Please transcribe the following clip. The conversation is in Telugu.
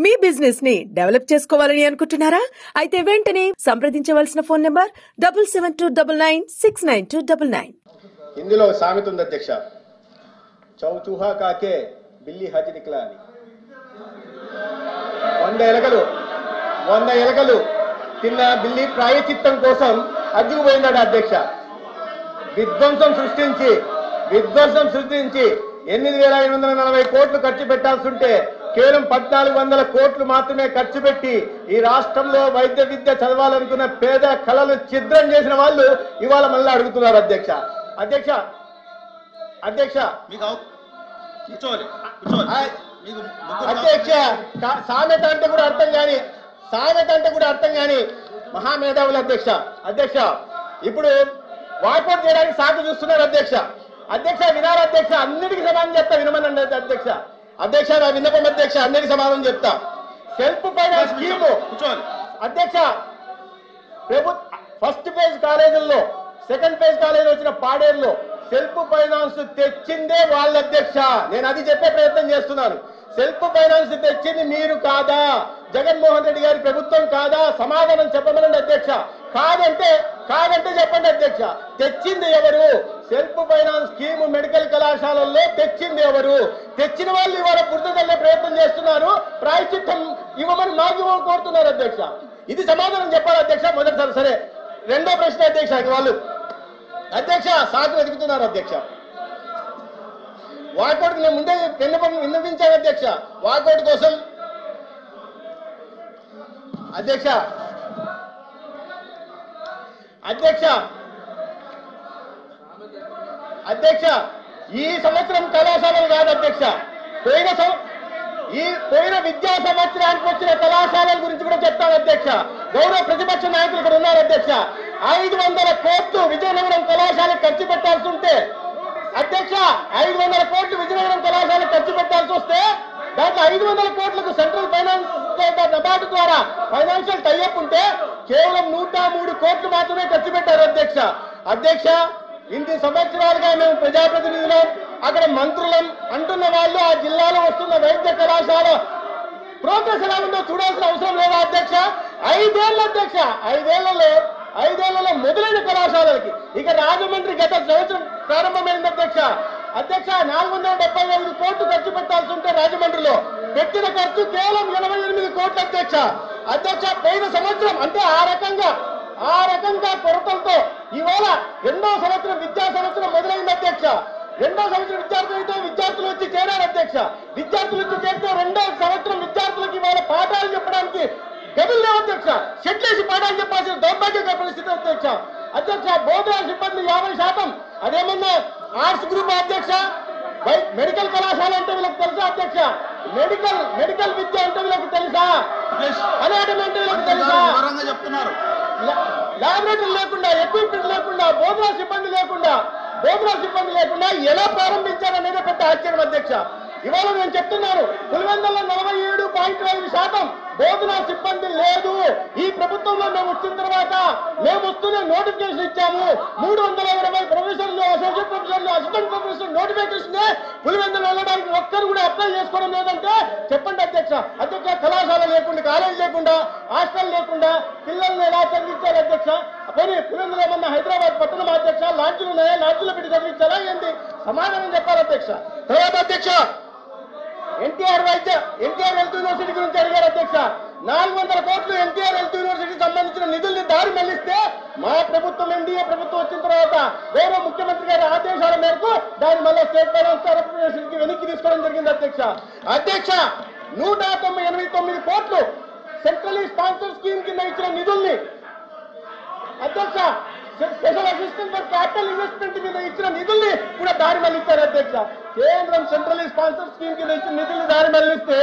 మీ బిజినెస్ ని డెవలప్ చేసుకోవాలని అనుకుంటున్నారా? అయితే వెంటనే సంప్రదించవలసిన ఫోన్ నంబర్ 7729969299. ఇందులో సామెత ఉంది అధ్యక్ష, చౌచూహా కాకే బిల్లి హజ్ నిక్లా అని. 100 ఎలకలు తిన్న బిల్లి ప్రాయచిత్తం కోసం హజ్జుకు పోయినాడు అధ్యక్ష. విధ్వంసం సృష్టించి 8,540 కోట్లు ఖర్చు పెట్టాల్సి ఉంటే కేవలం 1,400 కోట్లు మాత్రమే ఖర్చు పెట్టి ఈ రాష్ట్రంలో వైద్య విద్య చదవాలనుకున్న పేద కళలు ఛిద్రం చేసిన వాళ్ళు ఇవాళ మళ్ళీ అడుగుతున్నారు అధ్యక్ష. అధ్యక్ష అధ్యక్ష అధ్యక్ష సామెత అంటే కూడా అర్థం కాని మహామేధావులు అధ్యక్ష. అధ్యక్ష ఇప్పుడు వాకౌట్ చేయడానికి సాగు చూస్తున్నారు అధ్యక్ష. వినాలి అధ్యక్ష, అన్నిటికీ సమాధానం చెప్తా, వినమనండి అధ్యక్ష. నా విన్నపం అధ్యక్ష, అన్నిటికీ సమాధానం చెప్తా. సెల్ఫ్ ఫైనాన్స్ స్కీము అధ్యక్ష, ఫస్ట్ ఫేజ్ కాలేజీల్లో సెకండ్ ఫేజ్ కాలేజీ వచ్చిన పాడేరులో సెల్ఫ్ ఫైనాన్స్ తెచ్చిందే వాళ్ళ అధ్యక్ష. నేను అది చెప్పే ప్రయత్నం చేస్తున్నాను. సెల్ఫ్ ఫైనాన్స్ తెచ్చింది మీరు కాదా? జగన్మోహన్ రెడ్డి గారి ప్రభుత్వం కాదా? సమాధానం చెప్పమనండి అధ్యక్ష. కాదంటే చెప్పండి అధ్యక్ష. తెచ్చింది ఎవరు? సెల్ఫ్ ఫైనాన్స్ స్కీమ్ మెడికల్ కళాశాలల్లో తెచ్చింది ఎవరు? తెచ్చిన వాళ్ళు ఇవాళ బురద తల్లే ప్రయత్నం చేస్తున్నారు, ప్రాయశ్చిత్తం ఇవ్వమని మాకు కోరుతున్నారు అధ్యక్ష. ఇది సమాధానం చెప్పాలి అధ్యక్ష మొదటిసారి. సరే, రెండో ప్రశ్న అధ్యక్ష, వాళ్ళు అధ్యక్ష సాకు వెతుకుతున్నారు అధ్యక్ష. వాకౌట్ నేను ముందే విన్నపించాను అధ్యక్ష. వాకౌట్ కోసం అధ్యక్ష ఈ సంవత్సరం కళాశాలలు కాదు అధ్యక్ష, పోయిన విద్యా సంవత్సరానికి వచ్చిన కళాశాలల గురించి కూడా చెప్తాను అధ్యక్ష. గౌరవ ప్రతిపక్ష నాయకులు ఇక్కడ ఉన్నారు అధ్యక్ష. 500 కోట్లు విజయనగరం కళాశాలకు ఖర్చు పెట్టాల్సి ఉంటే అధ్యక్ష, 500 కోట్లు విజయనగరం కళాశాలకు ఖర్చు పెట్టాల్సి వస్తే దాంట్లో 500 కోట్లకు సెంట్రల్ ఫైనాన్స్ నబార్డు ద్వారా ఫైనాన్షియల్ టైఅప్ ఉంటే కేవలం 103 కోట్లు మాత్రమే ఖర్చు పెట్టారు అధ్యక్ష. ఇన్ని సంవత్సరాలుగా మేము ప్రజాప్రతినిధులం, అక్కడ మంత్రులం అంటున్న వాళ్ళు ఆ జిల్లాలో వస్తున్న వైద్య కళాశాల ప్రోగ్రెస్ ఎలా ఉందో చూడాల్సిన అవసరం లేదా అధ్యక్ష? 5 అధ్యక్ష, 5 మొదలైన కళాశాలలకి ఇక రాజమండ్రి గత సంవత్సరం ప్రారంభమైంది అధ్యక్ష. 475 కోట్లు ఖర్చు పెట్టాల్సి ఉంటే రాజమండ్రిలో పెట్టిన ఖర్చు కేవలం 88 కోట్లు అధ్యక్ష. పోయిన సంవత్సరం అంటే ఆ రకంగా కొరతలతో ఇవాళ రెండో సంవత్సరం విద్యా సంవత్సరం మొదలైంది అధ్యక్ష. రెండో సంవత్సరం విద్యార్థులు వచ్చి చేరారు అధ్యక్ష. విద్యార్థులు వచ్చి చేరితే రెండో సంవత్సరం విద్యార్థులకు ఇవాళ పాఠాలు చెప్పడానికి గదులు లేవు అధ్యక్ష. షెడ్లేసి పాఠాలు చెప్పాల్సిన దౌర్భాగ్య పరిస్థితి అధ్యక్ష. బోధన సిబ్బంది 50%. అదేమన్నా ఆర్ట్స్ గ్రూప్ అధ్యక్ష. మెడికల్ కళాశాల అంటే వీళ్ళకి తెలుసా అధ్యక్ష? మెడికల్ విద్య అంటే వీళ్ళకి తెలుసా? అనాటమీ అంటే వీళ్ళకి తెలుసా? ల్యాబొరేటరీ లేకుండా, ఎక్విప్మెంట్ లేకుండా, బోధనా సిబ్బంది లేకుండా ఎలా ప్రారంభించారనేది పెద్ద ఆశ్చర్యం అధ్యక్ష. ఇవాళ నేను చెప్తున్నాను, పులివెందులలో 47.5% బోధనా సిబ్బంది లేదు. ఈ ప్రభుత్వంలో మేము వచ్చిన తర్వాత మేము వస్తూనే నోటిఫికేషన్ ఇచ్చాము. 320 ప్రొఫెసర్లు, అసోసియేట్ ప్రొఫెసర్లు, అసిస్టెంట్ ప్రొఫెసర్ నోటిఫికేషన్ పులివెందులు వెళ్ళడానికి ఒక్కరు కూడా అప్లై చేసుకోవడం లేదంటే చెప్పండి అధ్యక్ష. కళాశాల లేకుండా, కాలేజీ లేకుండా, హాస్టల్ లేకుండా పిల్లల్ని ఎలా చదివించారు అధ్యక్ష? పోనీ పులివెందులు ఏమన్నా హైదరాబాద్ పట్టణం అధ్యక్ష లాడ్జీలు ఉన్నాయా? లాడ్జీలో పెట్టి చదివించాలా ఏంటి? సమాధానం చెప్పాలి అధ్యక్ష. తర్వాత అధ్యక్ష ఎన్టీఆర్ హెల్త్ యూనివర్సిటీ గురించి అడిగారు అధ్యక్ష. 400 కోట్లు ఎన్టీఆర్ హెల్త్ యూనివర్సిటీకి సంబంధించిన నిధుల్ని దారి మళ్లిస్తే మా ప్రభుత్వం ఎన్డీఏ ప్రభుత్వం వచ్చిన తర్వాత గౌరవ ముఖ్యమంత్రి గారి ఆదేశాల మేరకు దాన్ని మళ్ళీ స్టేట్ ఫైనాన్స్ కార్పొరేషన్ కి వెనక్కి తీసుకోవడం జరిగింది అధ్యక్ష. 189 కోట్లు సెంట్రలీ స్పాన్సర్ స్కీమ్ కింద ఇచ్చిన నిధుల్ని అధ్యక్ష, special assistant for capital investment మీద ఇచ్చిన నిధుల్ని కూడా దారి మళ్లిస్తారు అధ్యక్ష. కేంద్రం సెంట్రలీ స్పాన్సర్ స్కీమ్ కింద ఇచ్చిన నిధుల్ని దారి మళ్లిస్తే